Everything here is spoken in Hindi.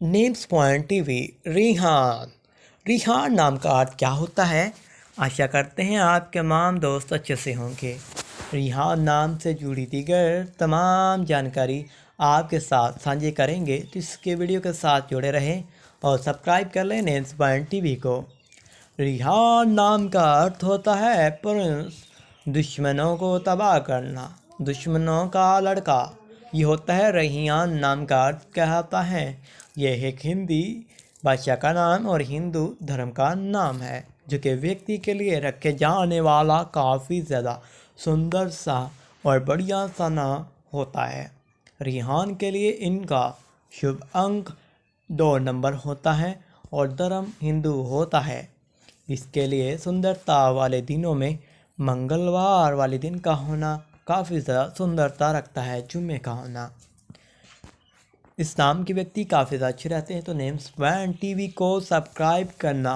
Names point TV. Rihan. Rihan नाम का अर्थ क्या होता है? आशा करते हैं आपके तमाम दोस्त अच्छे से होंगे। रिहान नाम से जुड़ी दीगर तमाम जानकारी आपके साथ साझे करेंगे, तो इसके वीडियो के साथ जुड़े रहें और सब्सक्राइब कर लें नेम्स पॉइंट टीवी को। रिहान नाम का अर्थ होता है प्रिंस, दुश्मनों को तबाह करना, दुश्मनों का लड़का। ये होता है रिहान नाम का अर्थ कहता है। यह एक हिंदी भाषा का नाम और हिंदू धर्म का नाम है, जो कि व्यक्ति के लिए रखे जाने वाला काफ़ी ज़्यादा सुंदर सा और बढ़िया सा नाम होता है। रिहान के लिए इनका शुभ अंक 2 नंबर होता है और धर्म हिंदू होता है। इसके लिए सुंदरता वाले दिनों में मंगलवार वाले दिन का होना काफ़ी ज़्यादा सुंदरता रखता है, जुम्मे का होना। इस नाम के व्यक्ति काफ़ी ज़्यादा अच्छे रहते हैं, तो नेम्स पॉइंट टीवी को सब्सक्राइब करना